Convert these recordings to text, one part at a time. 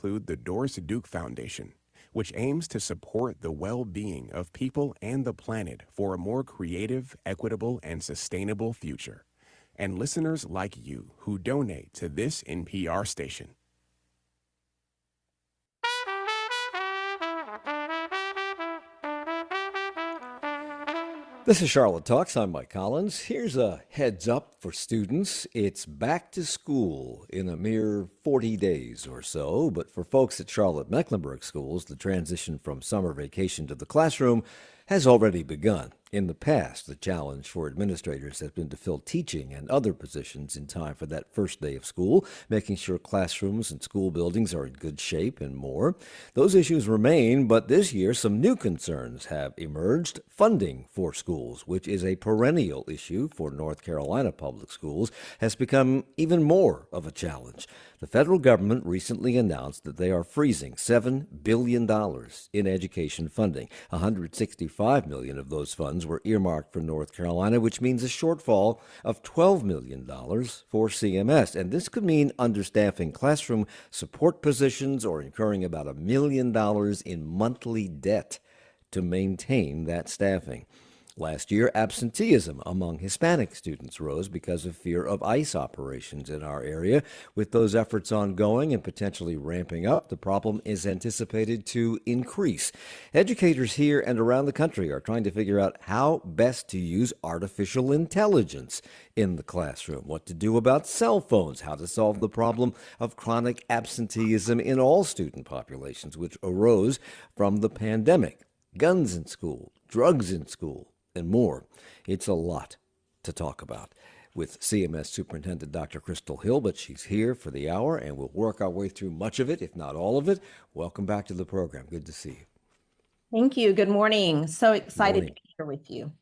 include the Doris Duke Foundation, which aims to support the well-being of people and the planet for a more creative, equitable, and sustainable future, and listeners like you who donate to this NPR station. This is Charlotte Talks. I'm Mike Collins. Here's a heads up for students. It's back to school in a mere 40 days or so. But for folks at Charlotte-Mecklenburg schools, the transition from summer vacation to the classroom has already begun. In the past, the challenge for administrators has been to fill teaching and other positions in time for that first day of school, making sure classrooms and school buildings are in good shape and more. Those issues remain, but this year some new concerns have emerged. Funding for schools, which is a perennial issue for North Carolina public schools, has become even more of a challenge. The federal government recently announced that they are freezing $7 billion in education funding. $165 million of those funds were earmarked for North Carolina, which means a shortfall of $12 million for CMS. And this could mean understaffing classroom support positions or incurring about $1 million in monthly debt to maintain that staffing. Last year, absenteeism among Hispanic students rose because of fear of ICE operations in our area. With those efforts ongoing and potentially ramping up, the problem is anticipated to increase. Educators here and around the country are trying to figure out how best to use artificial intelligence in the classroom, what to do about cell phones, how to solve the problem of chronic absenteeism in all student populations, which arose from the pandemic. Guns in school, drugs in school, and more. It's a lot to talk about with CMS Superintendent Dr. Crystal Hill, but she's here for the hour, and we'll work our way through much of it, if not all of it. Welcome back to the program. Good to see you. Thank you. Good morning. So excited to be here with you.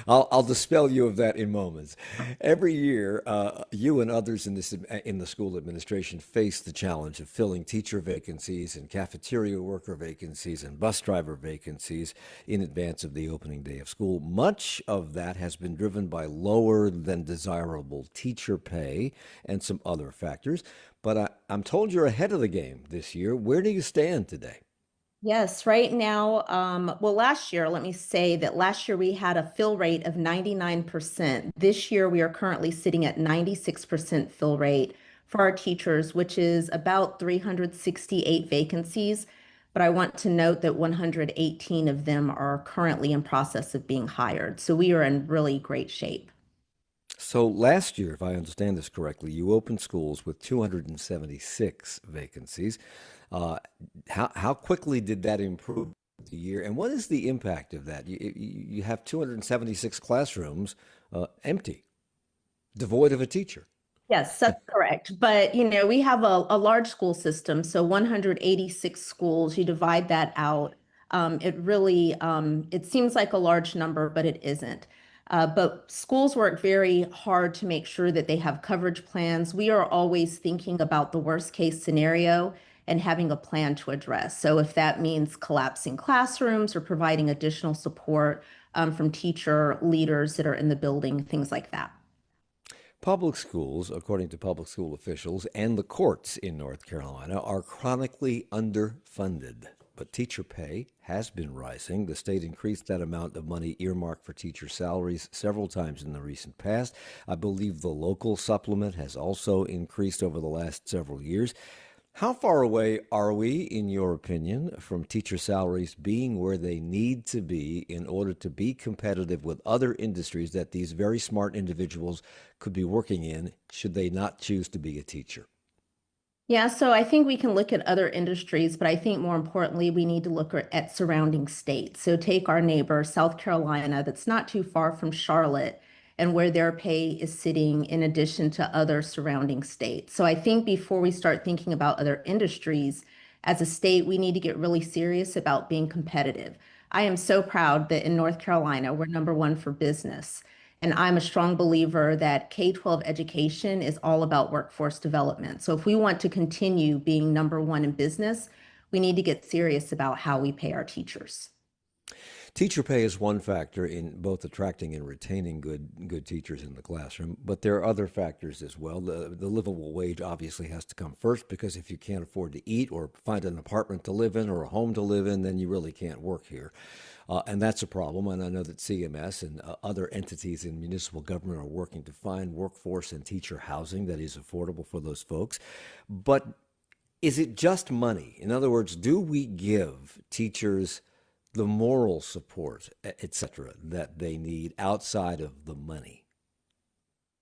I'll dispel you of that in moments. Every year, you and others in the school administration face the challenge of filling teacher vacancies and cafeteria worker vacancies and bus driver vacancies in advance of the opening day of school. Much of that has been driven by lower than desirable teacher pay and some other factors. But I'm told you're ahead of the game this year. Where do you stand today? Yes, right now, last year, let me say that last year we had a fill rate of 99%. This year we are currently sitting at 96% fill rate for our teachers, which is about 368 vacancies. But I want to note that 118 of them are currently in process of being hired. So we are in really great shape. So last year, if I understand this correctly, you opened schools with 276 vacancies. How quickly did that improve the year, and what is the impact of that? You have 276 classrooms empty, devoid of a teacher. Yes, that's correct. But, we have a large school system, so 186 schools, you divide that out. It really, it seems like a large number, but it isn't. But schools work very hard to make sure that they have coverage plans. We are always thinking about the worst case scenario and having a plan to address. So if that means collapsing classrooms or providing additional support from teacher leaders that are in the building, things like that. Public schools, according to public school officials and the courts in North Carolina, are chronically underfunded. But teacher pay has been rising. The state increased that amount of money earmarked for teacher salaries several times in the recent past. I believe the local supplement has also increased over the last several years. How far away are we, in your opinion, from teacher salaries being where they need to be in order to be competitive with other industries that these very smart individuals could be working in, should they not choose to be a teacher? Yeah, so I think we can look at other industries, but I think more importantly, we need to look at surrounding states. So take our neighbor, South Carolina, that's not too far from Charlotte, and where their pay is sitting in addition to other surrounding states. So I think before we start thinking about other industries, as a state, we need to get really serious about being competitive. I am so proud that in North Carolina, we're #1 for business. And I'm a strong believer that K-12 education is all about workforce development. So if we want to continue being #1 in business, we need to get serious about how we pay our teachers. Teacher pay is one factor in both attracting and retaining good teachers in the classroom, but there are other factors as well. The livable wage obviously has to come first, because if you can't afford to eat or find an apartment to live in or a home to live in, then you really can't work here. And that's a problem. And I know that CMS and other entities in municipal government are working to find workforce and teacher housing that is affordable for those folks. But is it just money? In other words, do we give teachers the moral support, et cetera, that they need outside of the money?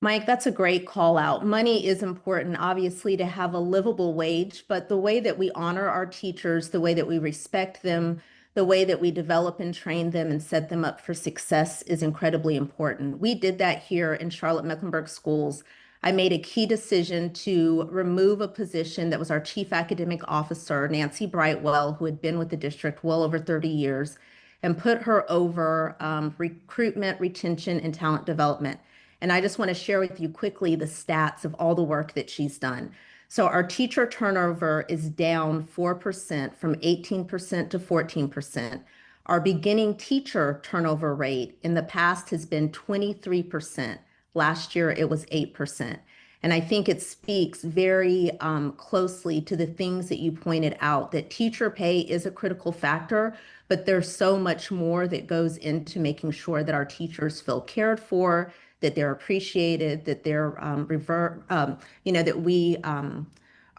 Mike, that's a great call out. Money is important, obviously, to have a livable wage, but the way that we honor our teachers, the way that we respect them, the way that we develop and train them and set them up for success is incredibly important. We did that here in Charlotte-Mecklenburg schools. I made a key decision to remove a position that was our chief academic officer, Nancy Brightwell, who had been with the district well over 30 years, and put her over recruitment, retention, and talent development. And I just want to share with you quickly the stats of all the work that she's done. So our teacher turnover is down 4% from 18% to 14%. Our beginning teacher turnover rate in the past has been 23%. Last year it was 8%. And I think it speaks very closely to the things that you pointed out, that teacher pay is a critical factor, but there's so much more that goes into making sure that our teachers feel cared for, that they're appreciated, that they're that we are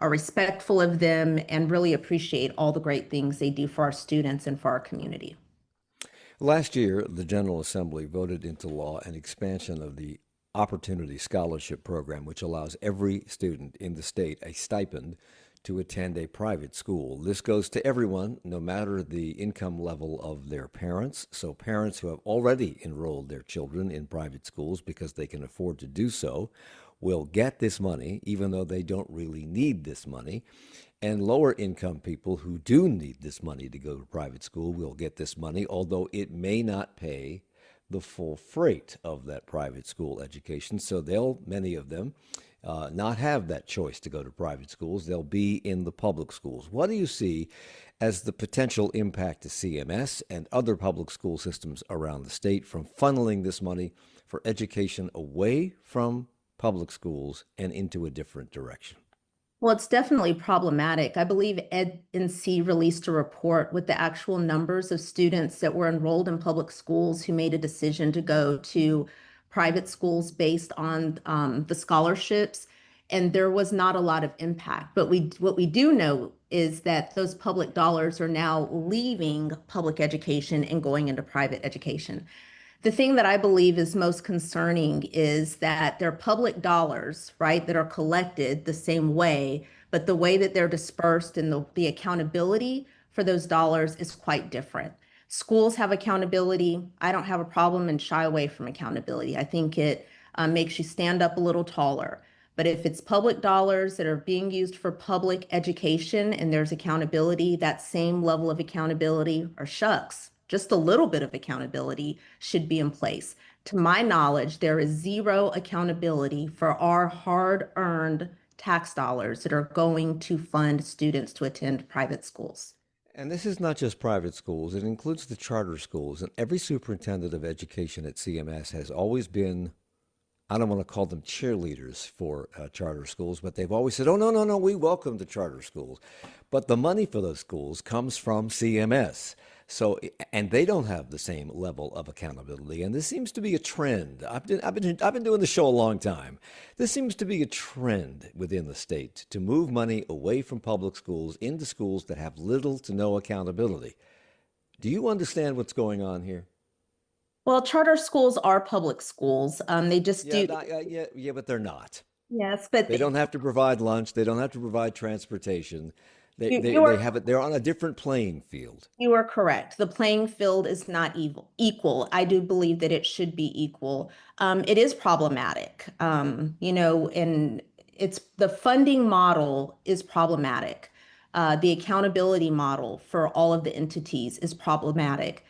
respectful of them and really appreciate all the great things they do for our students and for our community. Last year, the General Assembly voted into law an expansion of the Opportunity Scholarship Program, which allows every student in the state a stipend to attend a private school. This goes to everyone, no matter the income level of their parents. So parents who have already enrolled their children in private schools because they can afford to do so will get this money, even though they don't really need this money. And lower income people who do need this money to go to private school will get this money, although it may not pay the full freight of that private school education. So many of them, not have that choice to go to private schools. They'll be in the public schools. What do you see as the potential impact to CMS and other public school systems around the state from funneling this money for education away from public schools and into a different direction? Well, it's definitely problematic. I believe Ed.D released a report with the actual numbers of students that were enrolled in public schools who made a decision to go to private schools based on the scholarships, and there was not a lot of impact. But what we do know is that those public dollars are now leaving public education and going into private education. The thing that I believe is most concerning is that they're public dollars, right, that are collected the same way, but the way that they're dispersed and the accountability for those dollars is quite different. Schools have accountability. I don't have a problem and shy away from accountability. I think it makes you stand up a little taller. But if it's public dollars that are being used for public education and there's accountability, that same level of accountability, or shucks, just a little bit of accountability should be in place. To my knowledge, there is zero accountability for our hard-earned tax dollars that are going to fund students to attend private schools. And this is not just private schools, it includes the charter schools. And every superintendent of education at CMS has always been, I don't want to call them cheerleaders for charter schools, but they've always said, oh, no, no, no, we welcome the charter schools. But the money for those schools comes from CMS. So, and they don't have the same level of accountability. And this seems to be a trend. I've been doing the show a long time. This seems to be a trend within the state to move money away from public schools into schools that have little to no accountability. Do you understand what's going on here? Well, charter schools are public schools. They just do. Yeah, but they're not. Yes, but They don't have to provide lunch. They don't have to provide transportation. you They are have it. They're on a different playing field. you are correct. The playing field is not equal. I do believe that it should be equal. It is problematic, and it's the funding model is problematic. The accountability model for all of the entities is problematic.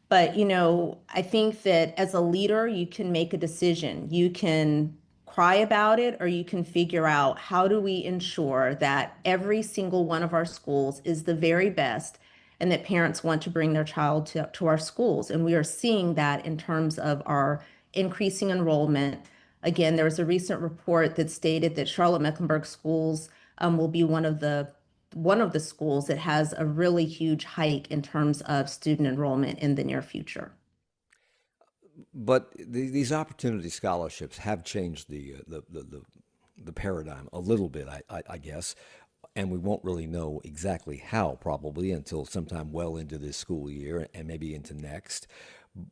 But, I think that as a leader, you can make a decision. You can cry about it, or you can figure out how do we ensure that every single one of our schools is the very best and that parents want to bring their child to our schools. And we are seeing that in terms of our increasing enrollment. Again, there was a recent report that stated that Charlotte-Mecklenburg schools will be one of the schools that has a really huge hike in terms of student enrollment in the near future. But these opportunity scholarships have changed the paradigm a little bit, I guess, and we won't really know exactly how probably until sometime well into this school year and maybe into next.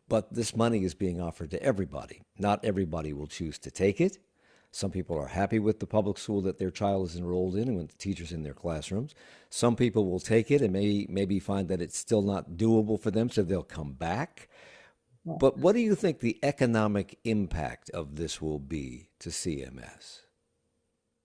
But this money is being offered to everybody. Not everybody will choose to take it. Some people are happy with the public school that their child is enrolled in and with the teachers in their classrooms. Some people will take it and maybe find that it's still not doable for them, so they'll come back. But what do you think the economic impact of this will be to CMS?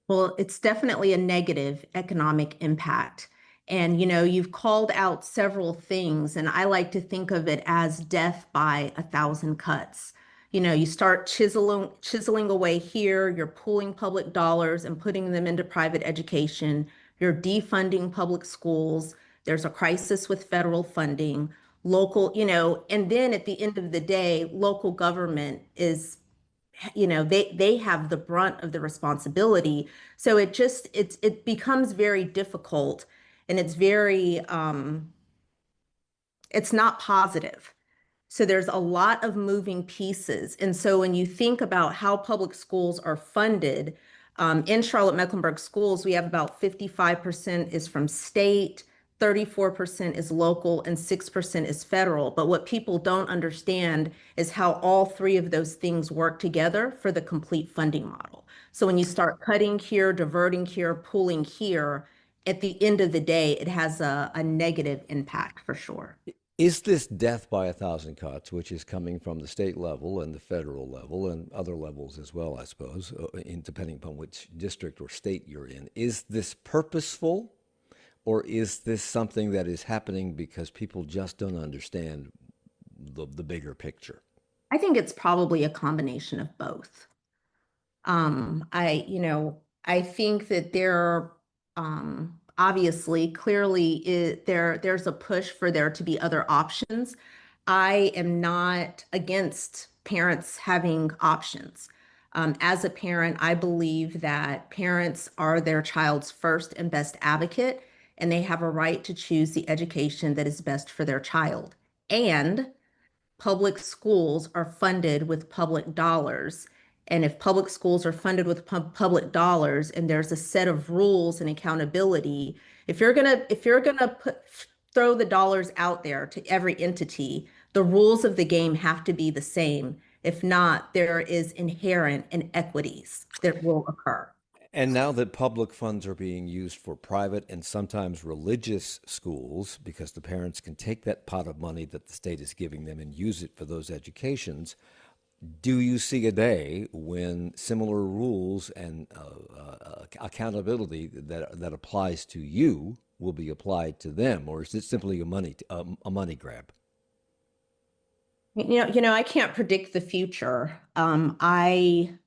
Well, it's definitely a negative economic impact. And you've called out several things, and I like to think of it as death by a thousand cuts. You start chiseling away here, you're pulling public dollars and putting them into private education, you're defunding public schools, there's a crisis with federal funding, and then at the end of the day, local government is they have the brunt of the responsibility. So it becomes very difficult, and it's not positive. So there's a lot of moving pieces. And so when you think about how public schools are funded, in Charlotte-Mecklenburg schools, we have about 55% is from state, 34% is local, and 6% is federal. But what people don't understand is how all three of those things work together for the complete funding model. So when you start cutting here, diverting here, pulling here, at the end of the day, it has a negative impact for sure. Is this death by a thousand cuts, which is coming from the state level and the federal level and other levels as well, I suppose, depending upon which district or state you're in, is this purposeful, or is this something that is happening because people just don't understand the bigger picture? I think it's probably a combination of both. I think that obviously, clearly, there's a push for there to be other options. I am not against parents having options. As a parent, I believe that parents are their child's first and best advocate, and they have a right to choose the education that is best for their child. And public schools are funded with public dollars. And if public schools are funded with public dollars and there's a set of rules and accountability, if you're gonna throw the dollars out there to every entity, the rules of the game have to be the same. If not, there is inherent inequities that will occur. And now that public funds are being used for private and sometimes religious schools, because the parents can take that pot of money that the state is giving them and use it for those educations, do you see a day when similar rules and accountability that applies to you will be applied to them, or is it simply a money grab? I can't predict the future. I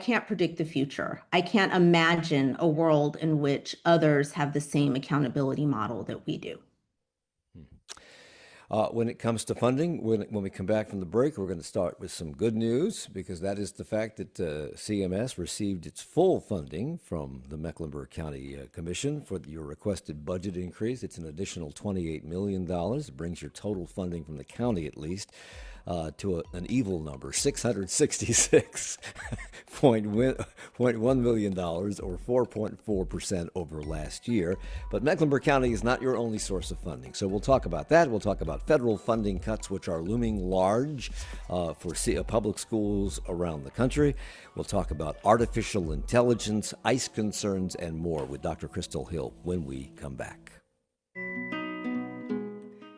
can't predict the future. I can't imagine a world in which others have the same accountability model that we do. When it comes to funding, when we come back from the break, we're going to start with some good news, because that is the fact that CMS received its full funding from the Mecklenburg County Commission for your requested budget increase. It's an additional $28 million. It brings your total funding from the county, at least, to an evil number, $666.1 million, or 4.4% over last year. But Mecklenburg County is not your only source of funding. So we'll talk about that. We'll talk about federal funding cuts, which are looming large for public schools around the country. We'll talk about artificial intelligence, ICE concerns, and more with Dr. Crystal Hill when we come back.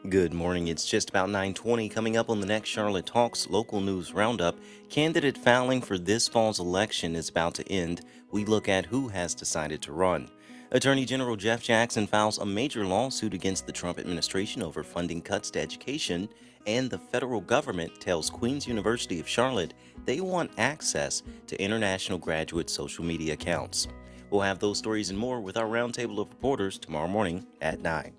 Good morning. It's just about 9:20. Coming up on the next Charlotte Talks local news roundup, candidate filing for this fall's election is about to end. We look at who has decided to run. Attorney General Jeff Jackson files a major lawsuit against the Trump administration over funding cuts to education, and the federal government tells Queen's University of Charlotte they want access to international graduate social media accounts. We'll have those stories and more with our roundtable of reporters tomorrow morning at 9.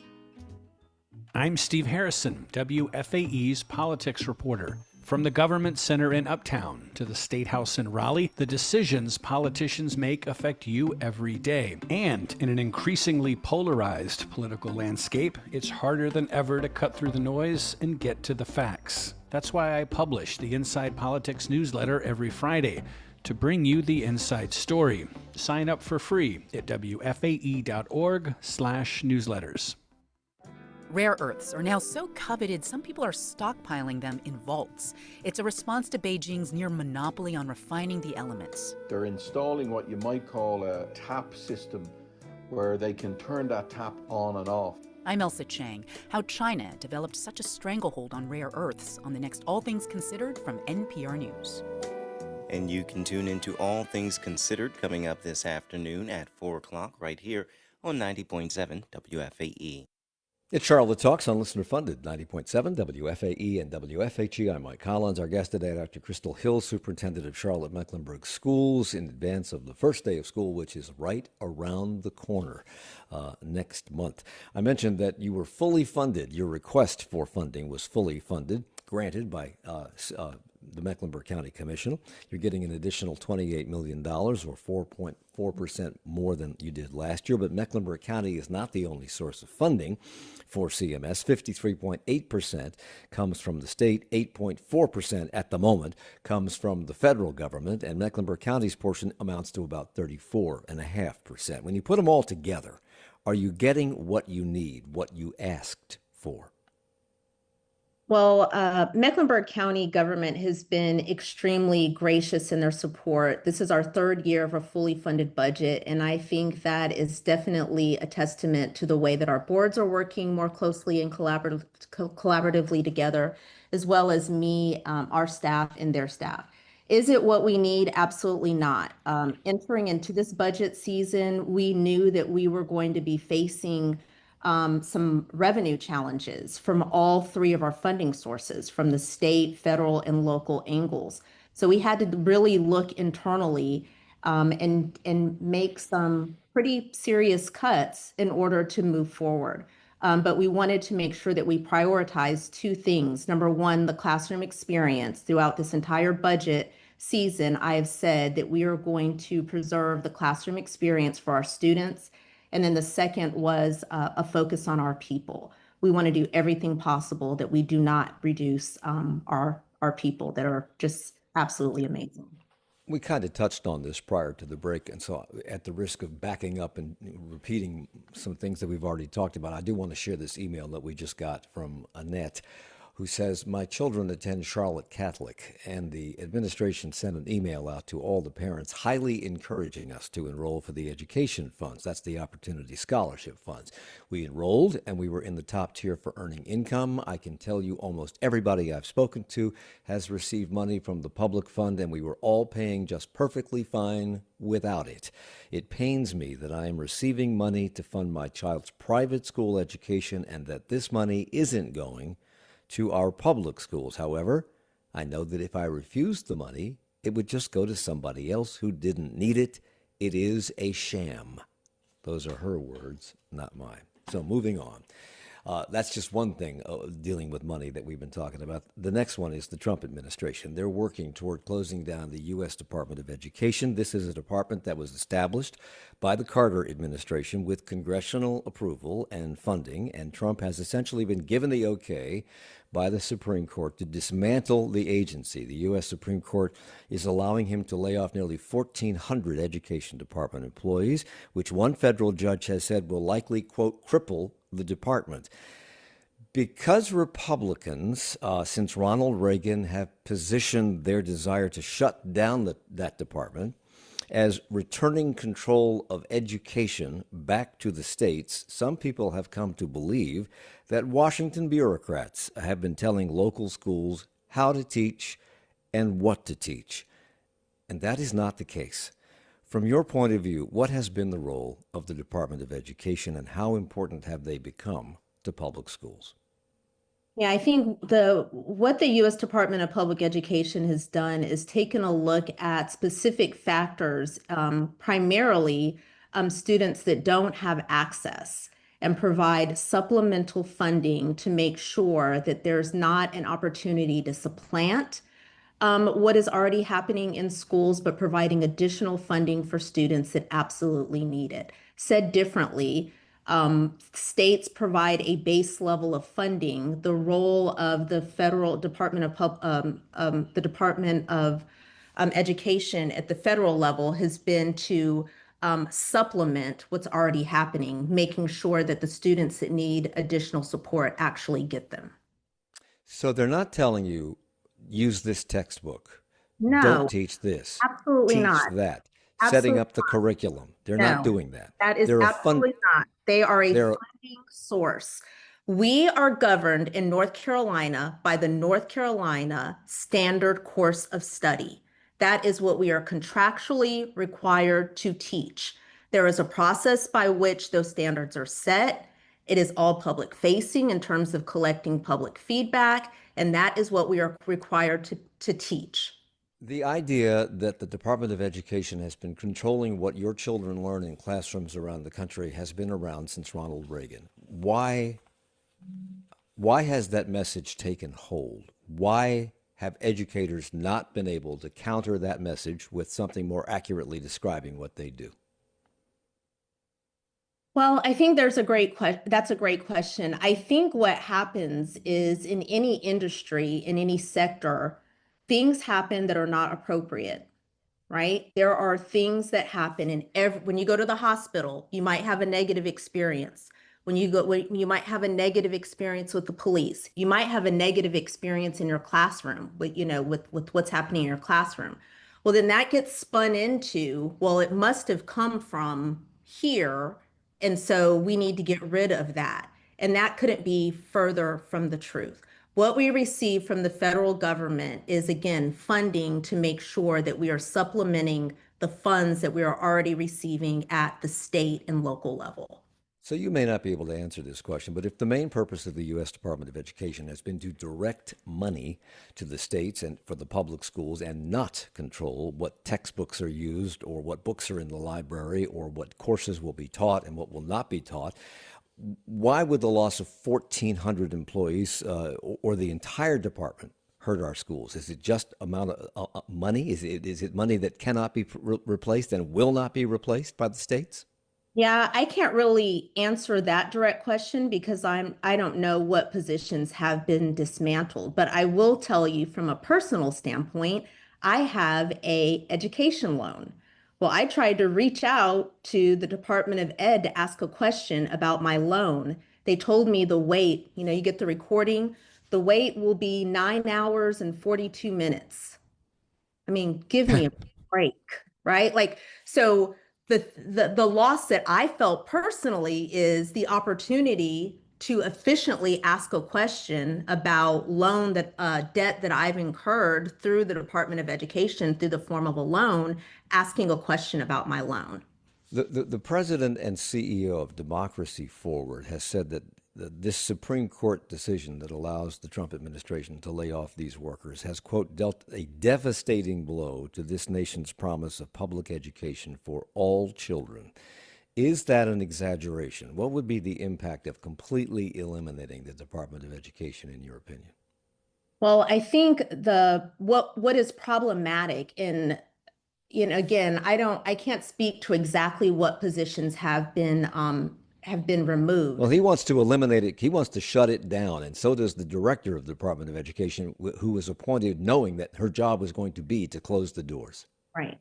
I'm Steve Harrison, WFAE's politics reporter. From the Government Center in Uptown to the State House in Raleigh, the decisions politicians make affect you every day. And in an increasingly polarized political landscape, it's harder than ever to cut through the noise and get to the facts. That's why I publish the Inside Politics newsletter every Friday, to bring you the inside story. Sign up for free at wfae.org/newsletters. Rare earths are now so coveted, some people are stockpiling them in vaults. It's a response to Beijing's near monopoly on refining the elements. They're installing what you might call a tap system, where they can turn that tap on and off. I'm Elsa Chang. How China developed such a stranglehold on rare earths on the next All Things Considered from NPR News. And you can tune into All Things Considered coming up this afternoon at 4 o'clock right here on 90.7 WFAE. It's Charlotte Talks on listener-funded 90.7 WFAE and WFHE. I'm Mike Collins. Our guest today, Dr. Crystal Hill, Superintendent of Charlotte-Mecklenburg Schools, in advance of the first day of school, which is right around the corner next month. I mentioned that you were fully funded. Your request for funding was fully funded, granted by the Mecklenburg County Commission. You're getting an additional $28 million, or 4.4% more than you did last year. But Mecklenburg County is not the only source of funding for CMS. 53.8% comes from the state, 8.4% at the moment comes from the federal government, and Mecklenburg County's portion amounts to about 34.5%. When you put them all together, are you getting what you need, what you asked for? Well, Mecklenburg County government has been extremely gracious in their support. This is our third year of a fully funded budget, and I think that is definitely a testament to the way that our boards are working more closely and collaboratively together, as well as me, our staff, and their staff. Is it what we need? Absolutely not. Entering into this budget season, we knew that we were going to be facing some revenue challenges from all three of our funding sources, from the state, federal, and local angles. So we had to really look internally and make some pretty serious cuts in order to move forward. But we wanted to make sure that we prioritize two things. Number one, the classroom experience. Throughout this entire budget season, I have said that we are going to preserve the classroom experience for our students. And then the second was a focus on our people. We want to do everything possible that we do not reduce our people that are just absolutely amazing. We kind of touched on this prior to the break, and so at the risk of backing up and repeating some things that we've already talked about, I do want to share this email that we just got from Annette, who says, my children attend Charlotte Catholic, and the administration sent an email out to all the parents highly encouraging us to enroll for the education funds. That's the Opportunity Scholarship Funds. We enrolled, and we were in the top tier for earning income. I can tell you almost everybody I've spoken to has received money from the public fund, and we were all paying just perfectly fine without it. It pains me that I am receiving money to fund my child's private school education and that this money isn't going to our public schools. However, I know that if I refused the money, it would just go to somebody else who didn't need it. It is a sham. Those are her words, not mine. So moving on. That's just one thing dealing with money that we've been talking about. The next one is the Trump administration. They're working toward closing down the U.S. Department of Education. This is a department that was established by the Carter administration with congressional approval and funding, and Trump has essentially been given the okay by the Supreme Court to dismantle the agency. The U.S. Supreme Court is allowing him to lay off nearly 1,400 Education Department employees, which one federal judge has said will likely, quote, cripple the department. Because Republicans, since Ronald Reagan, have positioned their desire to shut down that department as returning control of education back to the states, some people have come to believe that Washington bureaucrats have been telling local schools how to teach and what to teach. And that is not the case. From your point of view, what has been the role of the Department of Education and how important have they become to public schools? Yeah, I think what the U.S. Department of Public Education has done is taken a look at specific factors, primarily students that don't have access. and provide supplemental funding to make sure that there's not an opportunity to supplant what is already happening in schools, but providing additional funding for students that absolutely need it. Said differently, states provide a base level of funding. The role of the federal Department of Education at the federal level has been to supplement what's already happening, making sure that the students that need additional support actually get them. So they're not telling you, use this textbook, don't No, teach this, absolutely teach not. that, setting Absolutely up the curriculum. They're not no. doing that. That is They're a fund. absolutely not. They are a They're funding source. We are governed in North Carolina by the North Carolina Standard Course of Study. That is what we are contractually required to teach. There is a process by which those standards are set. It is all public facing in terms of collecting public feedback, and that is what we are required to teach. the idea that the Department of Education has been controlling what your children learn in classrooms around the country has been around since Ronald Reagan. Why has that message taken hold? Why have educators not been able to counter that message with something more accurately describing what they do? Well, I think that's a great question. I think what happens is in any industry, in any sector, things happen that are not appropriate, right? There are things that happen when you go to the hospital, you might have a negative experience. When you might have a negative experience with the police, you might have a negative experience in your classroom with what's happening in your classroom. Well, then that gets spun into, well, it must have come from here, and so we need to get rid of that. And that couldn't be further from the truth. What we receive from the federal government is, again, funding to make sure that we are supplementing the funds that we are already receiving at the state and local level. So you may not be able to answer this question, but if the main purpose of the U.S. Department of Education has been to direct money to the states and for the public schools and not control what textbooks are used or what books are in the library or what courses will be taught and what will not be taught, why would the loss of 1,400 employees or the entire department hurt our schools? Is it just amount of money? Is it money that cannot be replaced and will not be replaced by the states? Yeah, I can't really answer that direct question because I don't know what positions have been dismantled, but I will tell you from a personal standpoint, I have a education loan. Well, I tried to reach out to the Department of Ed to ask a question about my loan. They told me the wait, you get the recording, the wait will be 9 hours and 42 minutes. I mean, give me a break, right? So the loss that I felt personally is the opportunity to efficiently ask a question about debt that I've incurred through the Department of Education through the form of a loan, asking a question about my loan. The president and CEO of Democracy Forward has said that this Supreme Court decision that allows the Trump administration to lay off these workers has, quote, dealt a devastating blow to this nation's promise of public education for all children. Is that an exaggeration? What would be the impact of completely eliminating the Department of Education, in your opinion? Well, I think what is problematic again, I can't speak to exactly what positions have been removed. Well, he wants to eliminate it. He wants to shut it down. And so does the director of the Department of Education, who was appointed knowing that her job was going to be to close the doors. Right.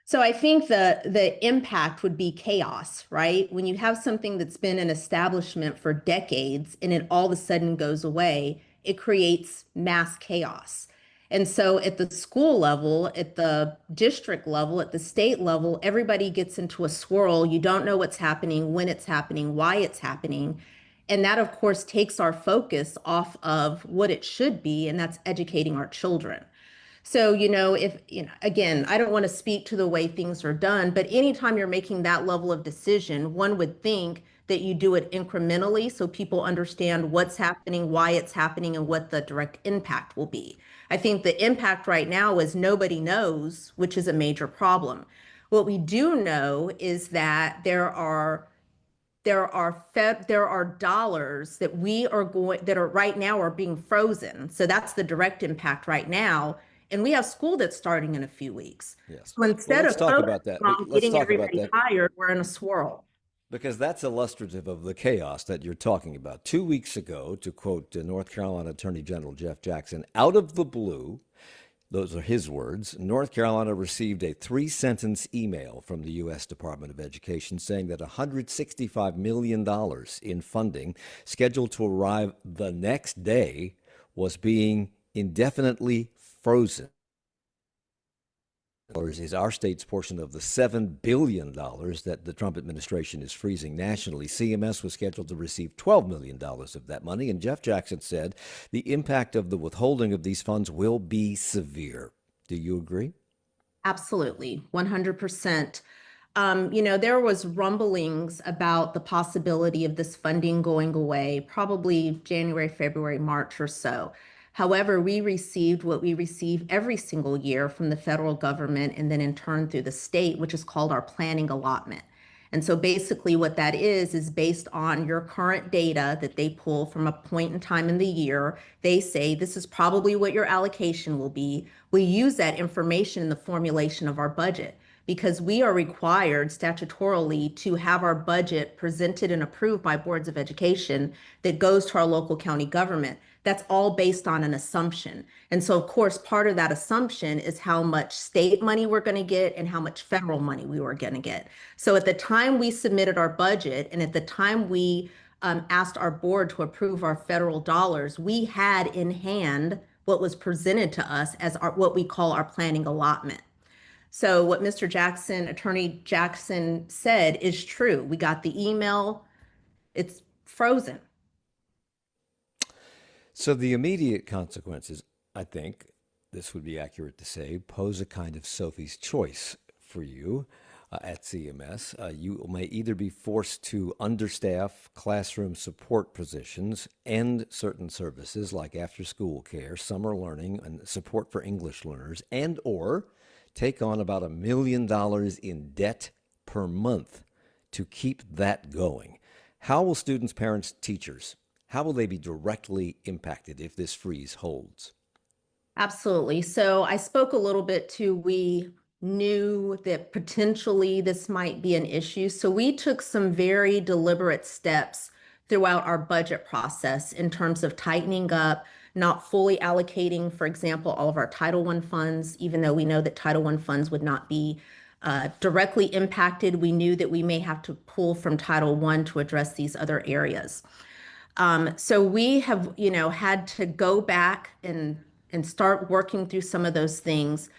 So I think the impact would be chaos, right? When you have something that's been an establishment for decades and it all of a sudden goes away, it creates mass chaos. And so at the school level, at the district level, at the state level, everybody gets into a swirl. You don't know what's happening, when it's happening, why it's happening. And that, of course, takes our focus off of what it should be, and that's educating our children. So, again, I don't want to speak to the way things are done, but anytime you're making that level of decision, one would think that you do it incrementally so people understand what's happening, why it's happening, and what the direct impact will be. I think the impact right now is nobody knows, which is a major problem. What we do know is that there are there are dollars that we are going that are right now are being frozen. So that's the direct impact right now. And we have school that's starting in a few weeks. Yes. So Well, instead let's of talk focusing about that. on Let's getting talk about everybody that hired, we're in a swirl. because that's illustrative of the chaos that you're talking about. 2 weeks ago, to quote North Carolina Attorney General Jeff Jackson, out of the blue, those are his words, North Carolina received a 3-sentence email from the U.S. Department of Education saying that $165 million in funding scheduled to arrive the next day was being indefinitely frozen. Is our state's portion of the $7 billion that the Trump administration is freezing nationally. CMS was scheduled to receive $12 million of that money, and Jeff Jackson said the impact of the withholding of these funds will be severe. Do you agree? Absolutely, 100%. There was rumblings about the possibility of this funding going away, probably January, February, March or so. However, we received what we receive every single year from the federal government and then in turn through the state, which is called our planning allotment. And so basically what that is based on your current data that they pull from a point in time in the year. They say this is probably what your allocation will be. We use that information in the formulation of our budget because we are required statutorily to have our budget presented and approved by boards of education that goes to our local county government. That's all based on an assumption. And so, of course, part of that assumption is how much state money we're going to get and how much federal money we were going to get. So at the time we submitted our budget and at the time we asked our board to approve our federal dollars, we had in hand what was presented to us as what we call our planning allotment. So what Mr. Jackson, Attorney Jackson said is true. We got the email, it's frozen. So the immediate consequences, I think, this would be accurate to say, pose a kind of Sophie's choice for you at CMS. You may either be forced to understaff classroom support positions, end certain services like after-school care, summer learning, and support for English learners, and or take on about $1 million in debt per month to keep that going. How will students, parents, teachers, how will they be directly impacted if this freeze holds? Absolutely. So I spoke a little bit to, we knew that potentially this might be an issue. So we took some very deliberate steps throughout our budget process in terms of tightening up, not fully allocating, for example, all of our Title I funds, even though we know that Title I funds would not be directly impacted. We knew that we may have to pull from Title I to address these other areas. So we have, had to go back and start working through some of those things.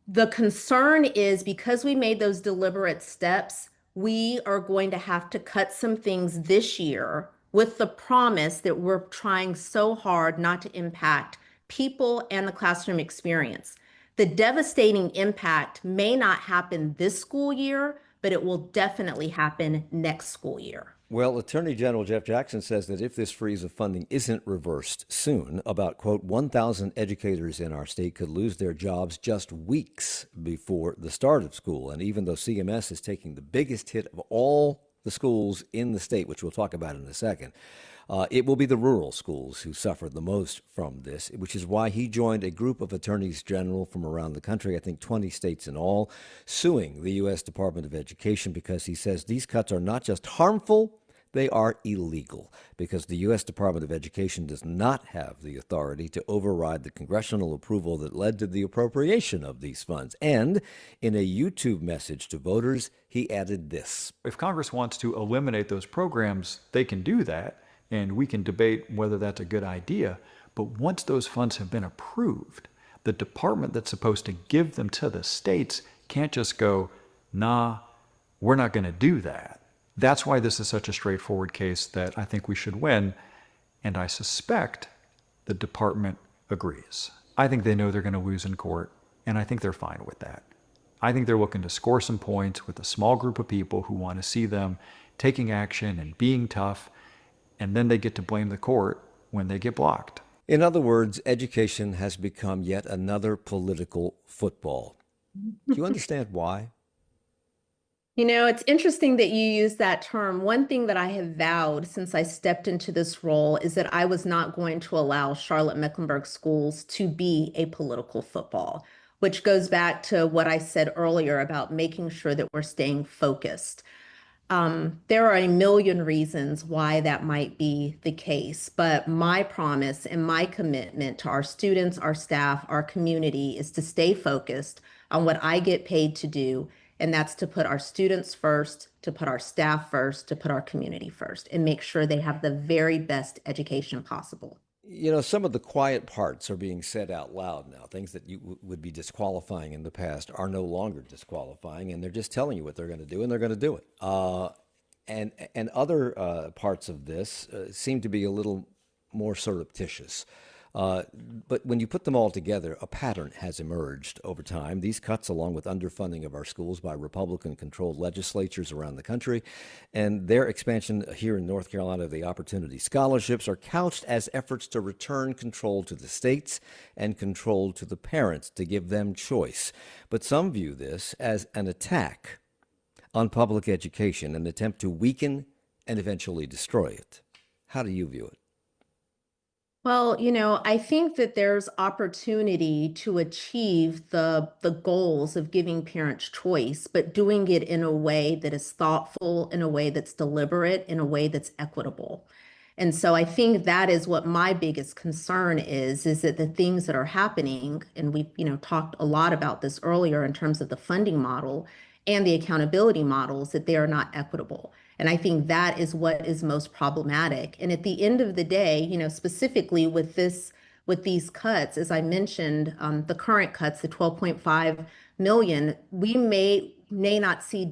The concern is because we made those deliberate steps, we are going to have to cut some things this year with the promise that we're trying so hard not to impact people and the classroom experience. The devastating impact may not happen this school year, but it will definitely happen next school year. Well, Attorney General Jeff Jackson says that if this freeze of funding isn't reversed soon, about, quote, 1,000 educators in our state could lose their jobs just weeks before the start of school. And even though CMS is taking the biggest hit of all the schools in the state, which we'll talk about in a second, it will be the rural schools who suffer the most from this, which is why he joined a group of attorneys general from around the country, I think 20 states in all, suing the U.S. Department of Education because he says these cuts are not just harmful, they are illegal because the U.S. Department of Education does not have the authority to override the congressional approval that led to the appropriation of these funds. And in a YouTube message to voters, he added this. If Congress wants to eliminate those programs, they can do that, and we can debate whether that's a good idea. But once those funds have been approved, the department that's supposed to give them to the states can't just go, nah, we're not going to do that. That's why this is such a straightforward case that I think we should win, and I suspect the department agrees. I think they know they're going to lose in court, and I think they're fine with that. I think they're looking to score some points with a small group of people who want to see them taking action and being tough, and then they get to blame the court when they get blocked. In other words, education has become yet another political football. Do you understand why? It's interesting that you use that term. One thing that I have vowed since I stepped into this role is that I was not going to allow Charlotte-Mecklenburg schools to be a political football, which goes back to what I said earlier about making sure that we're staying focused. There are a million reasons why that might be the case, but my promise and my commitment to our students, our staff, our community is to stay focused on what I get paid to do, and that's to put our students first, to put our staff first, to put our community first, and make sure they have the very best education possible. Some of the quiet parts are being said out loud now. Things that you would be disqualifying in the past are no longer disqualifying, and they're just telling you what they're going to do, and they're going to do it. And other parts of this seem to be a little more surreptitious. But when you put them all together, a pattern has emerged over time. These cuts, along with underfunding of our schools by Republican-controlled legislatures around the country, and their expansion here in North Carolina of the Opportunity Scholarships, are couched as efforts to return control to the states and control to the parents to give them choice. But some view this as an attack on public education, an attempt to weaken and eventually destroy it. How do you view it? Well, I think that there's opportunity to achieve the goals of giving parents choice, but doing it in a way that is thoughtful, in a way that's deliberate, in a way that's equitable. And so I think that is what my biggest concern is that the things that are happening, and we've, talked a lot about this earlier in terms of the funding model and the accountability models, that they are not equitable. And I think that is what is most problematic. And at the end of the day, specifically with these cuts, as I mentioned, the current cuts, the 12.5 million, we may not see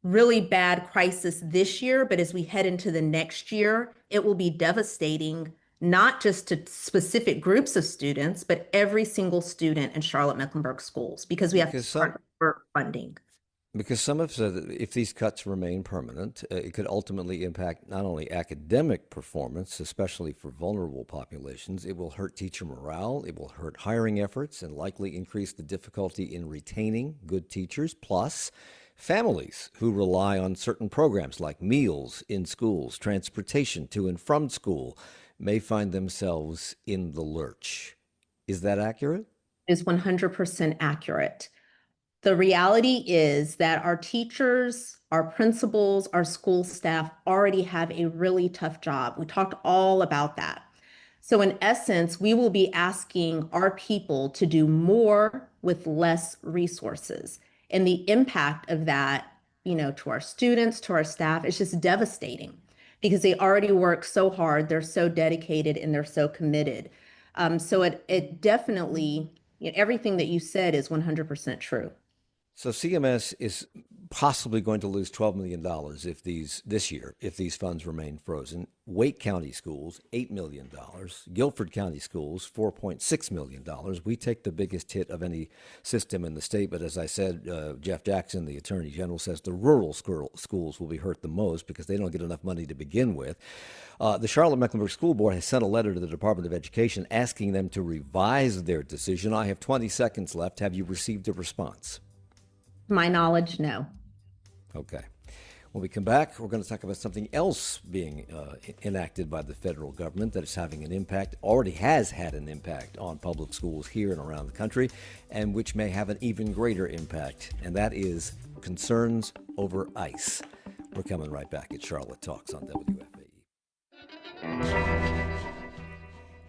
really bad crisis this year, but as we head into the next year, it will be devastating, not just to specific groups of students, but every single student in Charlotte-Mecklenburg schools, because we have to start for funding. Because some have said that if these cuts remain permanent, it could ultimately impact not only academic performance, especially for vulnerable populations, it will hurt teacher morale, it will hurt hiring efforts, and likely increase the difficulty in retaining good teachers. Plus, families who rely on certain programs like meals in schools, transportation to and from school, may find themselves in the lurch. Is that accurate? Is 100% accurate. The reality is that our teachers, our principals, our school staff already have a really tough job. We talked all about that. So in essence, we will be asking our people to do more with less resources. And the impact of that, to our students, to our staff, is just devastating because they already work so hard, they're so dedicated, and they're so committed. So it definitely, everything that you said is 100% true. So CMS is possibly going to lose $12 million this year if these funds remain frozen. Wake County Schools, $8 million. Guilford County Schools, $4.6 million. We take the biggest hit of any system in the state, but as I said, Jeff Jackson, the Attorney General, says the rural schools will be hurt the most because they don't get enough money to begin with. The Charlotte-Mecklenburg School Board has sent a letter to the Department of Education asking them to revise their decision. I have 20 seconds left. Have you received a response? To my knowledge, no. Okay. When we come back, we're going to talk about something else being enacted by the federal government that is having an impact, already has had an impact on public schools here and around the country, and which may have an even greater impact, and that is concerns over ICE. We're coming right back at Charlotte Talks on WFAE.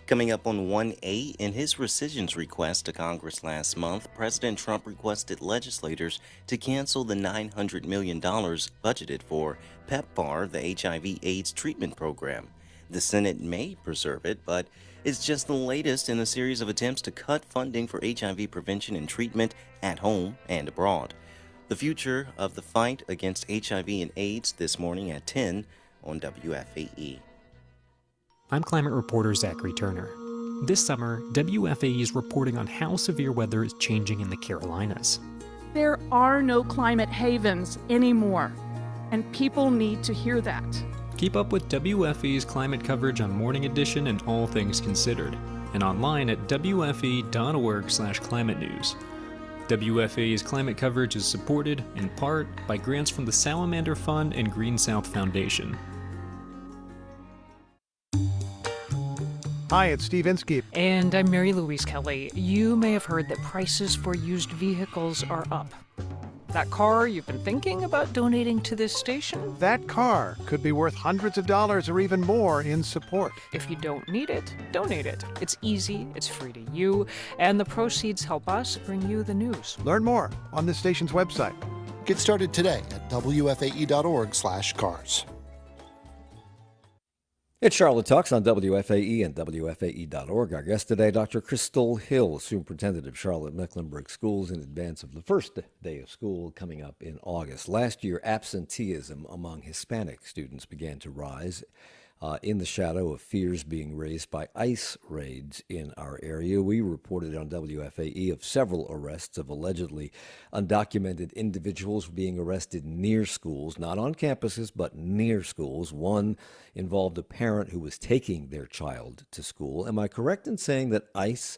Coming up on 1A, in his rescissions request to Congress last month, President Trump requested legislators to cancel the $900 million budgeted for PEPFAR, the HIV/AIDS treatment program. The Senate may preserve it, but it's just the latest in a series of attempts to cut funding for HIV prevention and treatment at home and abroad. The future of the fight against HIV and AIDS this morning at 10 on WFAE. I'm climate reporter Zachary Turner. This summer, WFAE is reporting on how severe weather is changing in the Carolinas. There are no climate havens anymore, and people need to hear that. Keep up with WFAE's climate coverage on Morning Edition and All Things Considered, and online at WFAE.org/climate news. WFAE's climate coverage is supported, in part, by grants from the Salamander Fund and Green South Foundation. Hi, it's Steve Inskeep. And I'm Mary Louise Kelly. You may have heard that prices for used vehicles are up. That car you've been thinking about donating to this station? That car could be worth hundreds of dollars or even more in support. If you don't need it, donate it. It's easy, it's free to you, and the proceeds help us bring you the news. Learn more on the station's website. Get started today at wfae.org/cars. It's Charlotte Talks on WFAE and WFAE.org. Our guest today, Dr. Crystal Hill, Superintendent of Charlotte-Mecklenburg Schools, in advance of the first day of school coming up in August. Last year, absenteeism among Hispanic students began to rise in the shadow of fears being raised by ICE raids in our area. We reported on WFAE of several arrests of allegedly undocumented individuals being arrested near schools, not on campuses, but near schools. One involved a parent who was taking their child to school. Am I correct in saying that ICE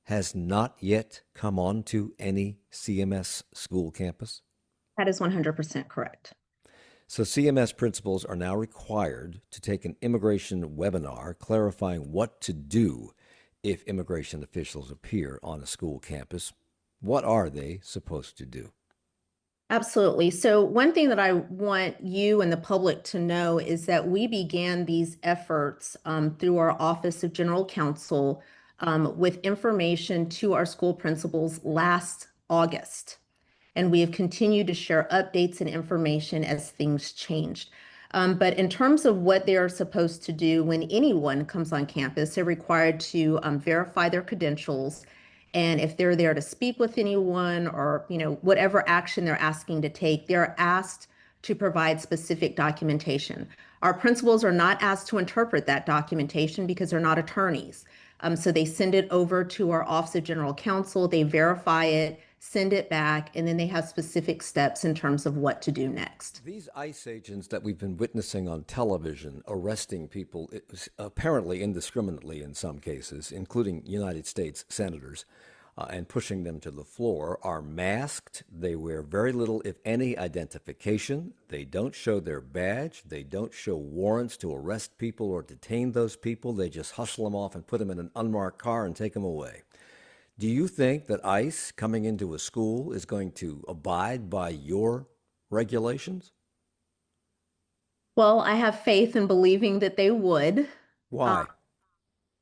has not yet come onto any CMS school campus? That is 100% correct. So CMS principals are now required to take an immigration webinar clarifying what to do if immigration officials appear on a school campus. What are they supposed to do? Absolutely. So one thing that I want you and the public to know is that we began these efforts through our Office of General Counsel with information to our school principals last August. And we have continued to share updates and information as things changed. But in terms of what they are supposed to do when anyone comes on campus, they're required to verify their credentials. And if they're there to speak with anyone or, whatever action they're asking to take, they're asked to provide specific documentation. Our principals are not asked to interpret that documentation because they're not attorneys. So they send it over to our Office of General Counsel, they verify it, send it back, and then they have specific steps in terms of what to do next. These ICE agents that we've been witnessing on television arresting people, apparently indiscriminately in some cases, including United States senators, and pushing them to the floor, are masked. They wear very little, if any, identification. They don't show their badge. They don't show warrants to arrest people or detain those people. They just hustle them off and put them in an unmarked car and take them away. Do you think that ICE coming into a school is going to abide by your regulations? Well, I have faith in believing that they would. Why?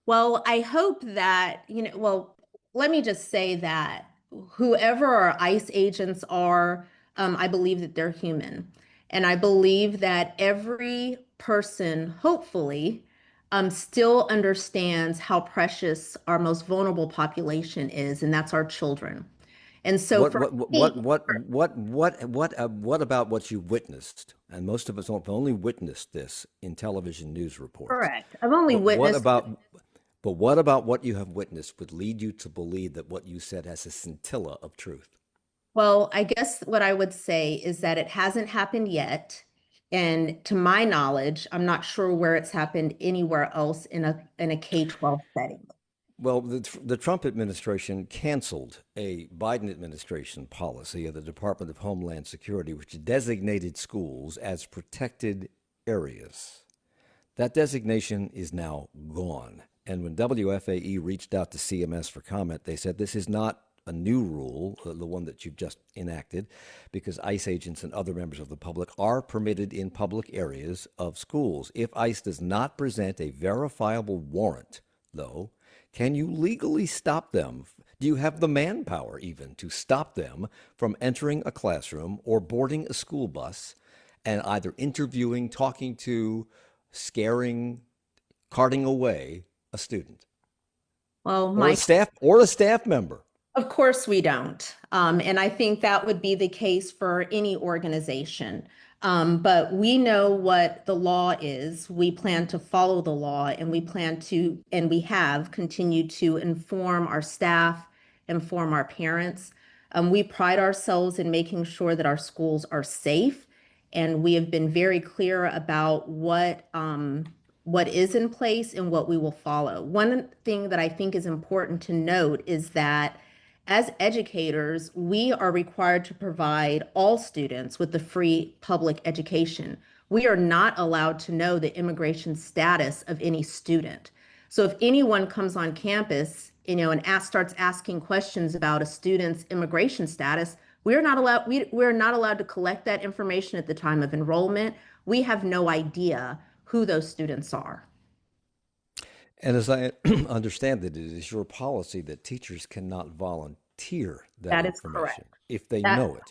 Well, I hope that, let me just say that whoever our ICE agents are, I believe that they're human. And I believe that every person, hopefully, still understands how precious our most vulnerable population is, and that's our children. And so, what about what you witnessed? And most of us have only witnessed this in television news reports. Correct. I've only witnessed. But what about what you have witnessed would lead you to believe that what you said has a scintilla of truth? Well, I guess what I would say is that it hasn't happened yet. And to my knowledge, I'm not sure where it's happened anywhere else in a K-12 setting. Well, the Trump administration canceled a Biden administration policy of the Department of Homeland Security, which designated schools as protected areas. That designation is now gone. And when WFAE reached out to CMS for comment, they said this is not a new rule, the one that you've just enacted, because ICE agents and other members of the public are permitted in public areas of schools. If ICE does not present a verifiable warrant, though, can you legally stop them? Do you have the manpower even to stop them from entering a classroom or boarding a school bus and either interviewing, talking to, scaring, carting away a student? Well, or a staff member? Of course we don't. And I think that would be the case for any organization. But we know what the law is. We plan to follow the law, and we have continued to inform our staff, inform our parents. We pride ourselves in making sure that our schools are safe, and we have been very clear about what is in place and what we will follow. One thing that I think is important to note is that As educators, we are required to provide all students with the free public education. We are not allowed to know the immigration status of any student. So if anyone comes on campus, and starts asking questions about a student's immigration status, we're not allowed to collect that information at the time of enrollment. We have no idea who those students are. And as I understand it, it is your policy that teachers cannot volunteer that That is information correct. if they That know it.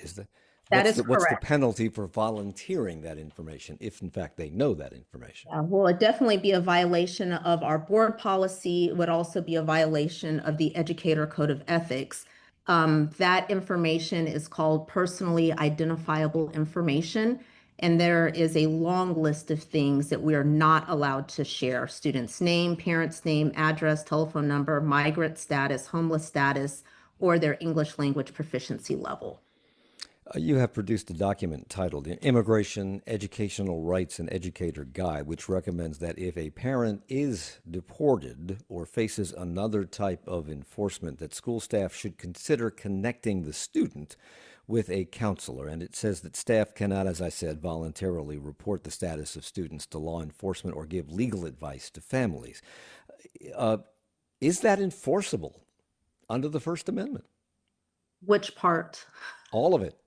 that is What's the correct. penalty for volunteering that information if in fact they know that information? Well, it'd definitely be a violation of our board policy. It would also be a violation of the Educator Code of Ethics. That information is called personally identifiable information, and there is a long list of things that we are not allowed to share: student's name, parent's name, address, telephone number, migrant status, homeless status, or their English language proficiency level. You have produced a document titled Immigration, Educational Rights and Educator Guide, which recommends that if a parent is deported or faces another type of enforcement, that school staff should consider connecting the student with a counselor. And it says that staff cannot, as I said, voluntarily report the status of students to law enforcement or give legal advice to families. Is that enforceable under the First Amendment? Which part? All of it.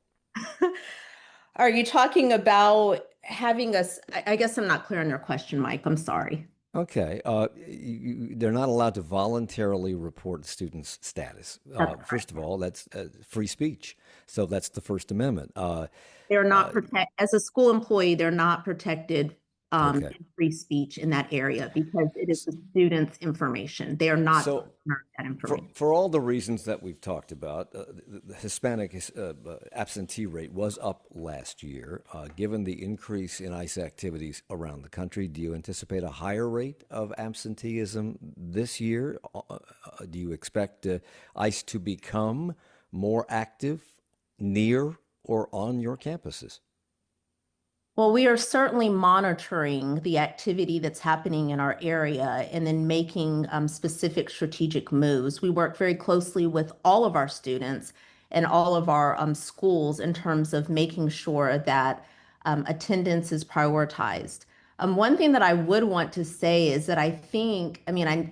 Are you talking about having us? I guess I'm not clear on your question, Mike. I'm sorry. Okay. They're not allowed to voluntarily report the student's status. First of all, that's free speech. So that's the First Amendment. They're not protect as a school employee, they're not protected Okay. in free speech in that area because it is the student's information. They are not So that information. for all the reasons that we've talked about, the Hispanic absentee rate was up last year. Given the increase in ICE activities around the country, do you anticipate a higher rate of absenteeism this year? Do you expect ICE to become more active near or on your campuses? Well, we are certainly monitoring the activity that's happening in our area and then making specific strategic moves. We work very closely with all of our students and all of our schools in terms of making sure that attendance is prioritized. One thing that I would want to say is that I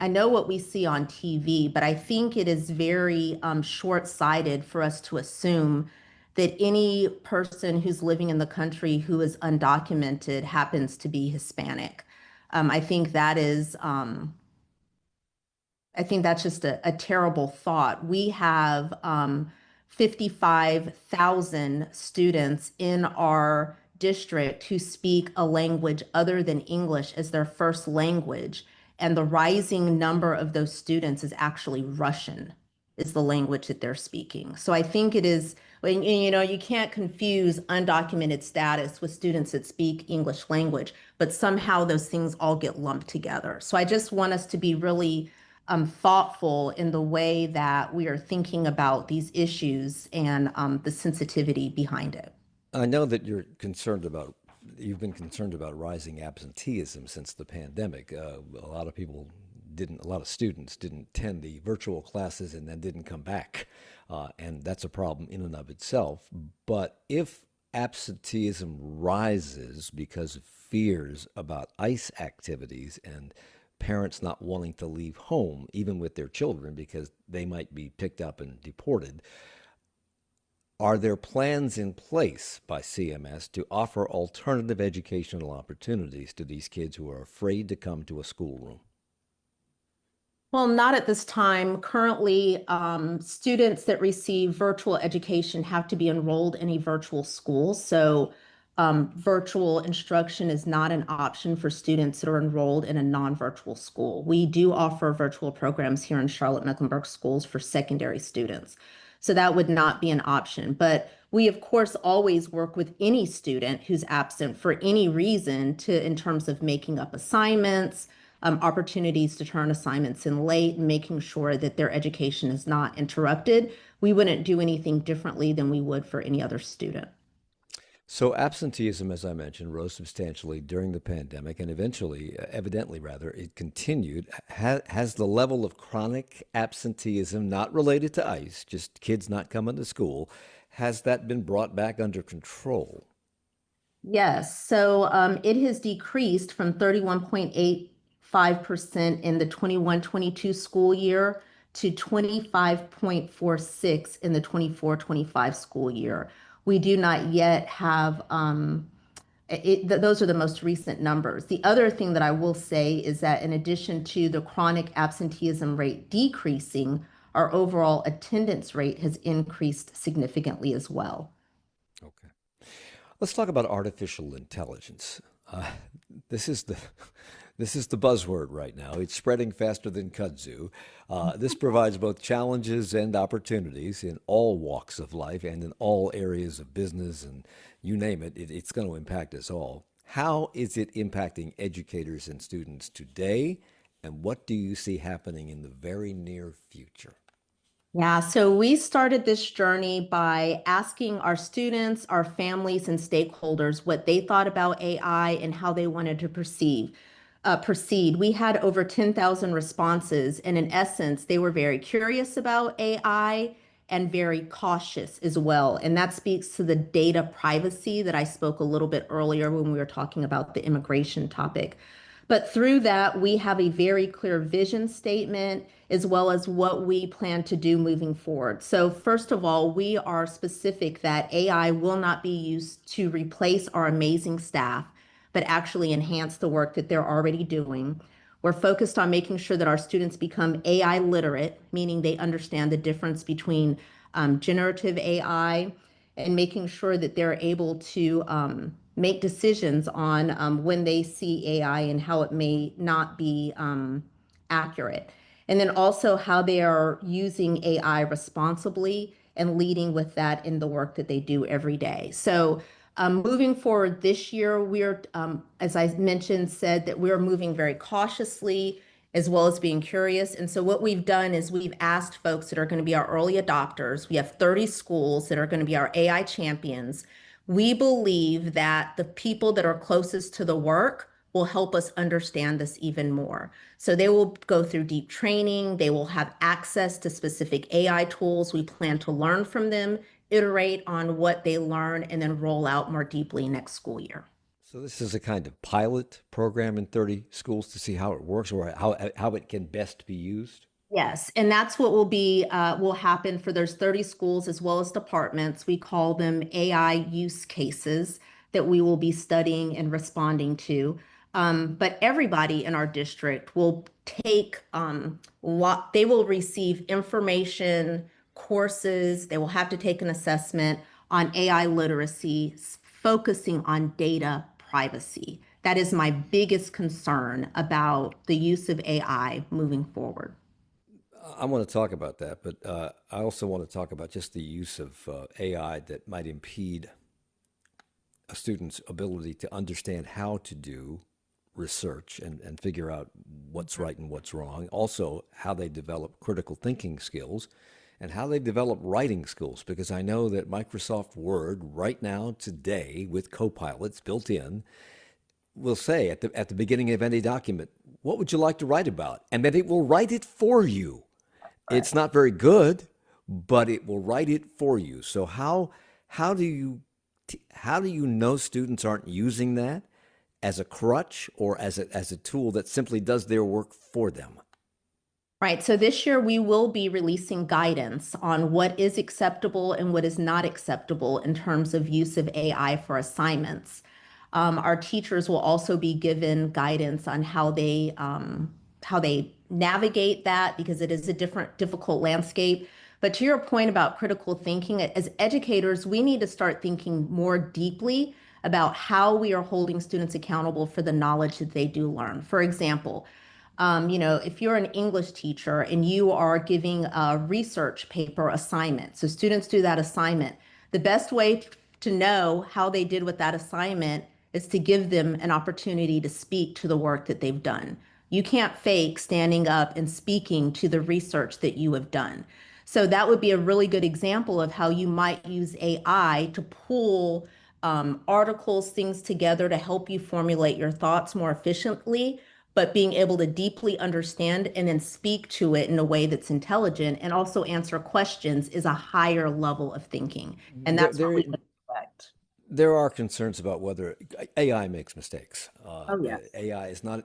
know what we see on TV, but I think it is very short-sighted for us to assume that any person who's living in the country who is undocumented happens to be Hispanic. I think that's just a terrible thought. We have 55,000 students in our district who speak a language other than English as their first language, and the rising number of those students is actually Russian, is the language that they're speaking. So I think it is, you can't confuse undocumented status with students that speak English language, but somehow those things all get lumped together. So I just want us to be really thoughtful in the way that we are thinking about these issues and the sensitivity behind it. I know that you've been concerned about rising absenteeism since the pandemic. A lot of students didn't attend the virtual classes and then didn't come back. And that's a problem in and of itself. But if absenteeism rises because of fears about ICE activities and parents not wanting to leave home, even with their children, because they might be picked up and deported, are there plans in place by CMS to offer alternative educational opportunities to these kids who are afraid to come to a schoolroom? Well, not at this time. Currently, students that receive virtual education have to be enrolled in a virtual school. So virtual instruction is not an option for students that are enrolled in a non-virtual school. We do offer virtual programs here in Charlotte-Mecklenburg schools for secondary students. So that would not be an option. But we, of course, always work with any student who's absent for any reason in terms of making up assignments, opportunities to turn assignments in late, and making sure that their education is not interrupted. We wouldn't do anything differently than we would for any other student. So absenteeism, as I mentioned, rose substantially during the pandemic, and eventually, evidently rather, it continued. Has the level of chronic absenteeism, not related to ICE, just kids not coming to school, has that been brought back under control? Yes, so it has decreased from 31.85% in the 21-22 school year to 25.46 in the 24-25 school year. We do not yet have those are the most recent numbers. The other thing that I will say is that in addition to the chronic absenteeism rate decreasing, our overall attendance rate has increased significantly as well. Okay. Let's talk about artificial intelligence. This is the this is the buzzword right now. It's spreading faster than kudzu. This provides both challenges and opportunities in all walks of life and in all areas of business, and you name it, it's going to impact us all. How is it impacting educators and students today, and what do you see happening in the very near future? Yeah, so we started this journey by asking our students, our families, and stakeholders what they thought about AI and how they wanted to proceed. We had over 10,000 responses, and in essence, they were very curious about AI and very cautious as well. And that speaks to the data privacy that I spoke a little bit earlier when we were talking about the immigration topic. But through that, we have a very clear vision statement as well as what we plan to do moving forward. So first of all, we are specific that AI will not be used to replace our amazing staff, but actually enhance the work that they're already doing. We're focused on making sure that our students become AI literate, meaning they understand the difference between generative AI and making sure that they're able to make decisions on when they see AI and how it may not be accurate. And then also how they are using AI responsibly and leading with that in the work that they do every day. So moving forward this year, as I mentioned, said that we're moving very cautiously as well as being curious. And so what we've done is we've asked folks that are going to be our early adopters. We have 30 schools that are going to be our AI champions. We believe that the people that are closest to the work will help us understand this even more. So they will go through deep training. They will have access to specific AI tools. We plan to learn from them, iterate on what they learn, and then roll out more deeply next school year. So this is a kind of pilot program in 30 schools to see how it works or how it can best be used? Yes, and that's what will happen for those 30 schools as well as departments. We call them AI use cases that we will be studying and responding to. But everybody in our district will take they will receive information, courses, they will have to take an assessment on AI literacy, focusing on data privacy. That is my biggest concern about the use of AI moving forward. I want to talk about that, but I also want to talk about just the use of AI that might impede a student's ability to understand how to do research and figure out what's right and what's wrong. Also, how they develop critical thinking skills and how they develop writing skills, because I know that Microsoft Word right now, today, with Copilots built in, will say at the beginning of any document, what would you like to write about? And then it will write it for you. It's not very good, but it will write it for you. So how do you know students aren't using that as a crutch or as a tool that simply does their work for them? Right. So this year we will be releasing guidance on what is acceptable and what is not acceptable in terms of use of AI for assignments. Our teachers will also be given guidance on how they navigate that because it is a difficult landscape. But to your point about critical thinking, as educators, we need to start thinking more deeply about how we are holding students accountable for the knowledge that they do learn. For example, if you're an English teacher and you are giving a research paper assignment, so students do that assignment, the best way to know how they did with that assignment is to give them an opportunity to speak to the work that they've done. You can't fake standing up and speaking to the research that you have done. So that would be a really good example of how you might use AI to pull articles, things together to help you formulate your thoughts more efficiently, but being able to deeply understand and then speak to it in a way that's intelligent and also answer questions is a higher level of thinking. And that's what we expect. There are concerns about whether AI makes mistakes. Oh, yeah. AI is not,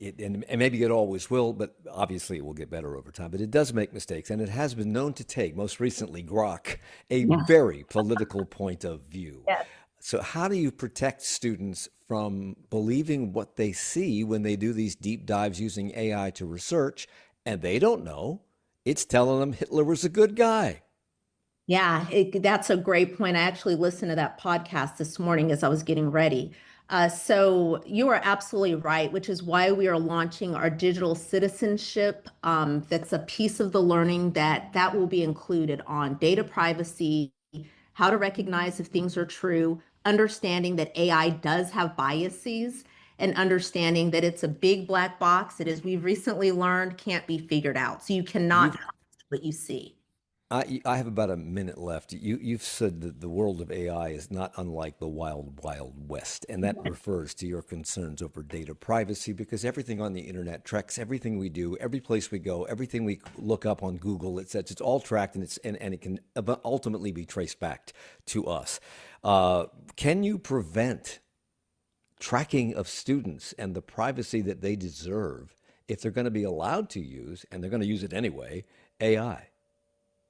and maybe it always will, but obviously it will get better over time. But it does make mistakes, and it has been known to take, most recently, Grok, a very political point of view. Yes. So, how do you protect students from believing what they see when they do these deep dives using AI to research, and they don't know it's telling them Hitler was a good guy? Yeah, that's a great point. I actually listened to that podcast this morning as I was getting ready. So you are absolutely right, which is why we are launching our digital citizenship. That's a piece of the learning that will be included on data privacy, how to recognize if things are true, understanding that AI does have biases, and understanding that it's a big black box that, as we've recently learned, can't be figured out. So you cannot trust what you see. I have about a minute left. You've said that the world of AI is not unlike the wild, wild west, and that refers to your concerns over data privacy, because everything on the internet tracks everything we do, every place we go, everything we look up on Google. It's all tracked, and it can ultimately be traced back to us. Can you prevent tracking of students and the privacy that they deserve if they're going to be allowed to use, and they're going to use it anyway, AI?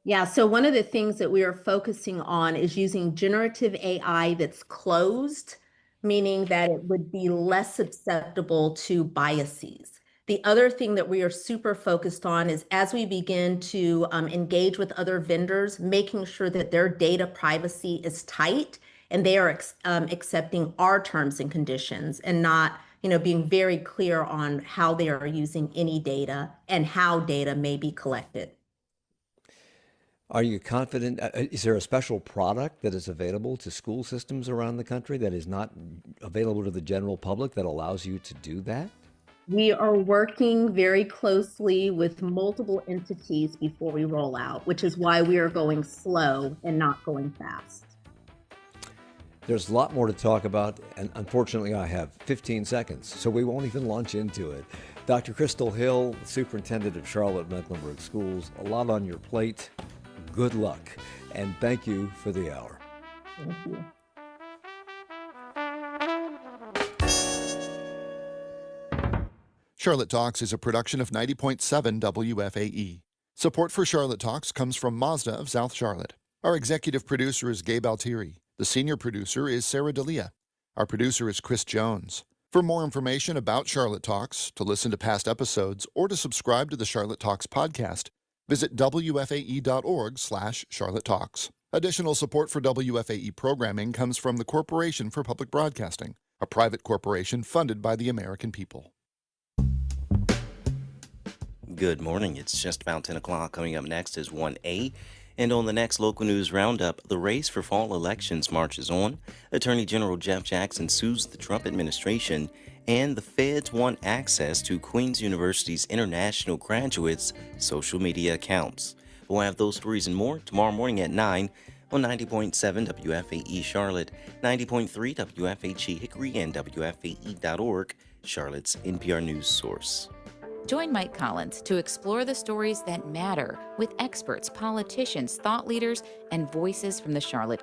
Yeah, so one of the things that we are focusing on is using generative AI that's closed, meaning that it would be less susceptible to biases. The other thing that we are super focused on is, as we begin to engage with other vendors, making sure that their data privacy is tight and they are accepting our terms and conditions, and not, being very clear on how they are using any data and how data may be collected. Are you confident? Is there a special product that is available to school systems around the country that is not available to the general public that allows you to do that? We are working very closely with multiple entities before we roll out, which is why we are going slow and not going fast. There's a lot more to talk about, and unfortunately I have 15 seconds, so we won't even launch into it. Dr. Crystal Hill, Superintendent of Charlotte-Mecklenburg Schools, a lot on your plate. Good luck, and thank you for the hour. Thank you. Charlotte Talks is a production of 90.7 WFAE. Support for Charlotte Talks comes from Mazda of South Charlotte. Our executive producer is Gabe Altieri. The senior producer is Sarah D'Elia. Our producer is Chris Jones. For more information about Charlotte Talks, to listen to past episodes, or to subscribe to the Charlotte Talks podcast, visit WFAE.org/Charlotte Talks. Additional support for WFAE programming comes from the Corporation for Public Broadcasting, a private corporation funded by the American people. Good morning. It's just about 10 o'clock. Coming up next is 1A. And on the next local news roundup, the race for fall elections marches on. Attorney General Jeff Jackson sues the Trump administration, and the feds want access to Queen's University's international graduates' social media accounts. We'll have those stories and more tomorrow morning at 9 on 90.7 WFAE Charlotte, 90.3 WFHE Hickory, and WFAE.org, Charlotte's NPR news source. Join Mike Collins to explore the stories that matter with experts, politicians, thought leaders, and voices from the Charlotte